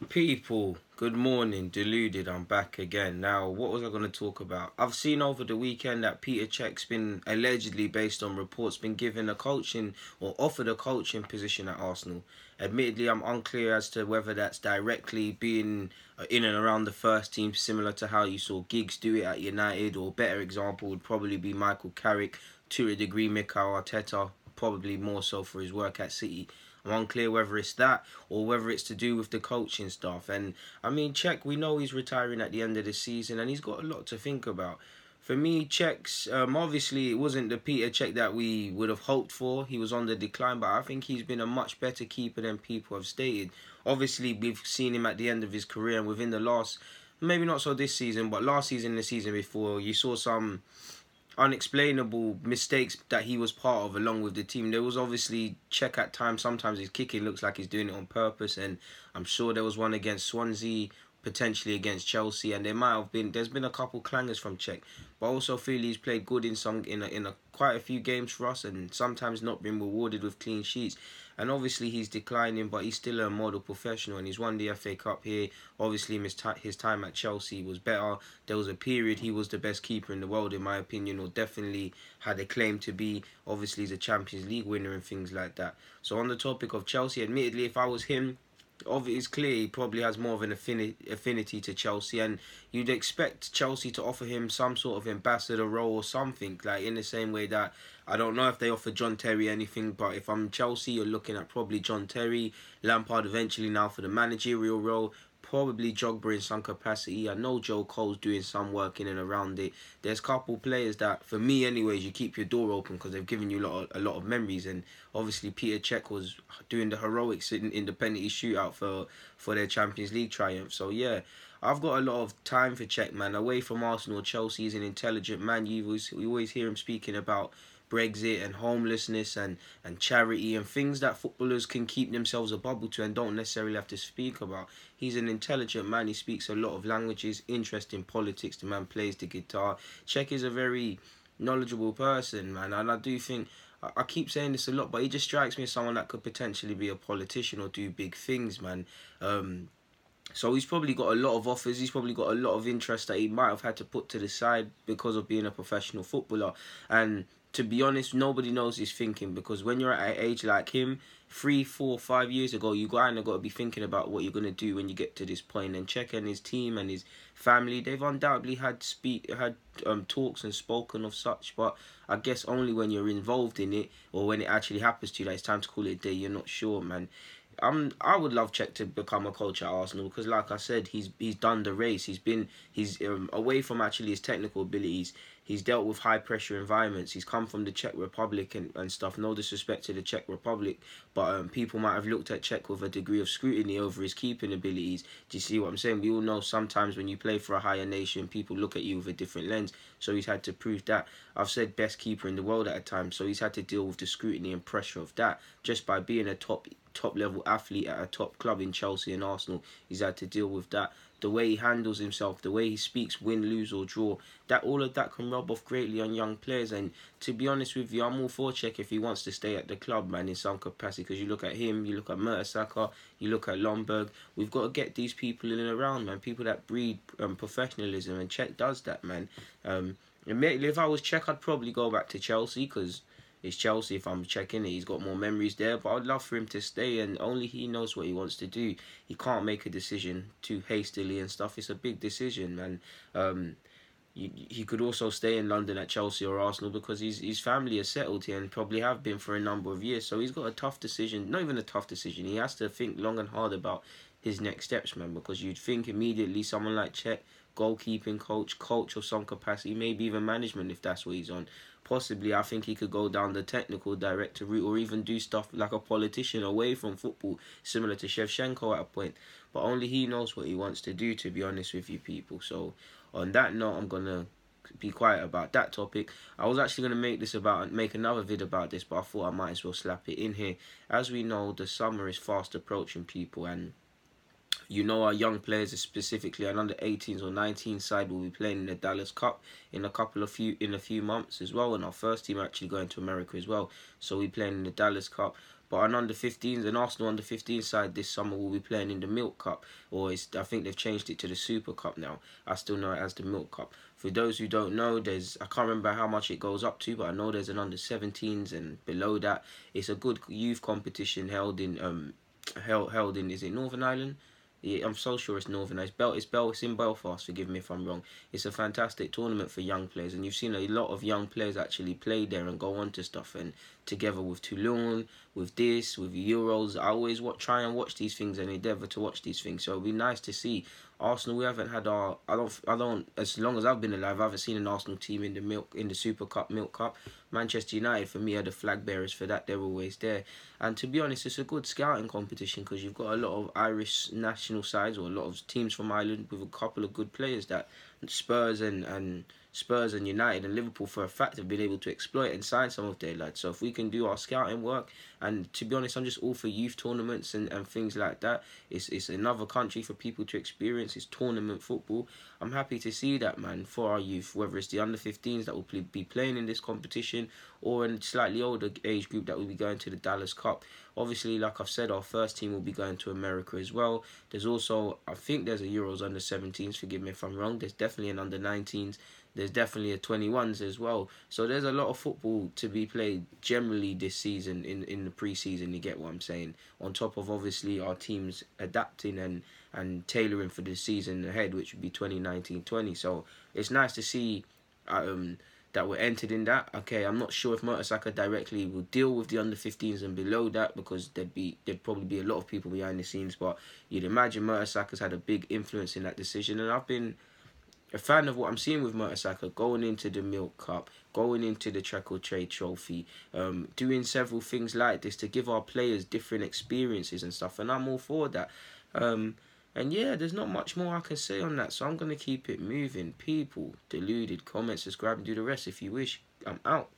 People, good morning, Deluded. I'm back again. Now, what was I going to talk about? I've seen over the weekend that Petr Cech's been allegedly, based on reports, been given a coaching or offered a coaching position at Arsenal. Admittedly, I'm unclear as to whether that's directly being in and around the first team, similar to how you saw Giggs do it at United, or better example would probably be Michael Carrick, to a degree Mikel Arteta, probably more so for his work at City. I'm unclear whether it's that or whether it's to do with the coaching staff. And I mean, Cech, we know he's retiring at the end of the season and he's got a lot to think about. For me, Cech's, obviously it wasn't the Petr Cech that we would have hoped for. He was on the decline, but I think he's been a much better keeper than people have stated. Obviously, we've seen him at the end of his career, and within the last, maybe not so this season, but last season and the season before, you saw some unexplainable mistakes that he was part of along with the team. There was obviously Cech at times. Sometimes his kicking looks like he's doing it on purpose, and I'm sure there was one against Swansea, potentially against Chelsea, and there's been a couple clangers from Cech. But I also feel he's played good in quite a few games for us, and sometimes not been rewarded with clean sheets. And obviously he's declining, but he's still a model professional, and he's won the FA Cup here. Obviously his time at Chelsea was better. There was a period he was the best keeper in the world, in my opinion, or definitely had a claim to be. Obviously he's a Champions League winner and things like that. So on the topic of Chelsea, admittedly, if I was him, it's clear he probably has more of an affinity to Chelsea, and you'd expect Chelsea to offer him some sort of ambassador role or something, like in the same way that I don't know if they offer John Terry anything, but if I'm Chelsea, you're looking at probably John Terry, Lampard eventually now for the managerial role, probably Jogba in some capacity. I know Joe Cole's doing some work in and around it. There's a couple players that, for me anyways, you keep your door open because they've given you a lot of memories. And obviously Petr Cech was doing the heroics in the penalty shootout for their Champions League triumph. So yeah, I've got a lot of time for Cech, man. Away from Arsenal, Chelsea is an intelligent man. You always hear him speaking about Brexit and homelessness and charity and things that footballers can keep themselves a bubble to and don't necessarily have to speak about. He's an intelligent man. He speaks a lot of languages, interest in politics. The man plays the guitar. Cech is a very knowledgeable person, man. And I do think, I keep saying this a lot, but he just strikes me as someone that could potentially be a politician or do big things, man. So he's probably got a lot of offers. He's probably got a lot of interest that he might have had to put to the side because of being a professional footballer. And to be honest, nobody knows his thinking, because when you're at an age like him, 3, 4, 5 years ago, you kind of got to be thinking about what you're going to do when you get to this point. And Cech and his team and his family, they've undoubtedly had talks and spoken of such, but I guess only when you're involved in it or when it actually happens to you, like it's time to call it a day, you're not sure, man. I would love Cech to become a coach at Arsenal because, like I said, he's done the race. He's away from actually his technical abilities. He's dealt with high pressure environments. He's come from the Czech Republic and stuff. No disrespect to the Czech Republic, but people might have looked at Cech with a degree of scrutiny over his keeping abilities. Do you see what I'm saying? We all know sometimes when you play for a higher nation, people look at you with a different lens. So he's had to prove that. I've said best keeper in the world at a time. So he's had to deal with the scrutiny and pressure of that just by being a top level athlete at a top club in Chelsea and Arsenal. He's had to deal with that. The way he handles himself, the way he speaks, win, lose or draw, that all of that can rub off greatly on young players. And to be honest with you, I'm all for Cech if he wants to stay at the club, man, in some capacity. Because you look at him, you look at Mertesacker, you look at Lomberg. We've got to get these people in and around, man. People that breed professionalism, and Cech does that, man. Admittedly, if I was Cech, I'd probably go back to Chelsea because it's Chelsea. If I'm checking it, he's got more memories there. But I'd love for him to stay, and only he knows what he wants to do. He can't make a decision too hastily and stuff. It's a big decision, man. He could also stay in London at Chelsea or Arsenal because his family is settled here and probably have been for a number of years. So he's got a tough decision. Not even a tough decision. He has to think long and hard about his next steps, man. Because you'd think immediately someone like Cech, goalkeeping coach of some capacity, maybe even management if that's what he's on. Possibly, I think he could go down the technical director route or even do stuff like a politician away from football, similar to Shevchenko at a point. But only he knows what he wants to do, to be honest with you people. So on that note, I'm going to be quiet about that topic. I was actually going to make another vid about this, but I thought I might as well slap it in here. As we know, the summer is fast approaching, people, and you know our young players, specifically an under 18s or 19 side, will be playing in the Dallas Cup in a few months as well, and our first team are actually going to America as well. So we're playing in the Dallas Cup. But an under-15s, an Arsenal under-15 side this summer will be playing in the Milk Cup, or I think they've changed it to the Super Cup now. I still know it as the Milk Cup. For those who don't know, I can't remember how much it goes up to, but I know there's an under-17s and below that. It's a good youth competition held in is it Northern Ireland? Yeah, I'm so sure it's Northern. It's in Belfast. Forgive me if I'm wrong. It's a fantastic tournament for young players, and you've seen a lot of young players actually play there and go on to stuff. And together with Toulon, with Euros, I always try and watch these things and endeavour to watch these things. So it'll be nice to see Arsenal. We haven't had our. I don't. As long as I've been alive, I haven't seen an Arsenal team in the Super Cup, Milk Cup. Manchester United, for me, are the flag bearers for that. They're always there. And to be honest, it's a good scouting competition because you've got a lot of Irish national sides or a lot of teams from Ireland with a couple of good players that Spurs and United and Liverpool for a fact have been able to exploit and sign some of their lads. So if we can do our scouting work, and to be honest, I'm just all for youth tournaments and things like that. It's another country for people to experience. It's tournament football. I'm happy to see that, man, for our youth, whether it's the under-15s that will be playing in this competition or in a slightly older age group that will be going to the Dallas Cup. Obviously, like I've said, our first team will be going to America as well. There's also, I think there's a Euros under-17s, forgive me if I'm wrong. There's definitely an under-19s. There's definitely a 21s as well. So there's a lot of football to be played generally this season in the pre-season, you get what I'm saying. On top of obviously our teams adapting and tailoring for the season ahead, which would be 2019-20. So it's nice to see that we're entered in that. Okay, I'm not sure if Mertesacker directly will deal with the under-15s and below that because there'd probably be a lot of people behind the scenes, but you'd imagine Mertesacker's had a big influence in that decision, and I've been a fan of what I'm seeing with Mertesacker going into the Milk Cup, going into the Treacle Trade Trophy, doing several things like this to give our players different experiences and stuff, and I'm all for that. And yeah, there's not much more I can say on that, so I'm going to keep it moving. People, Deluded, comment, subscribe, and do the rest if you wish. I'm out.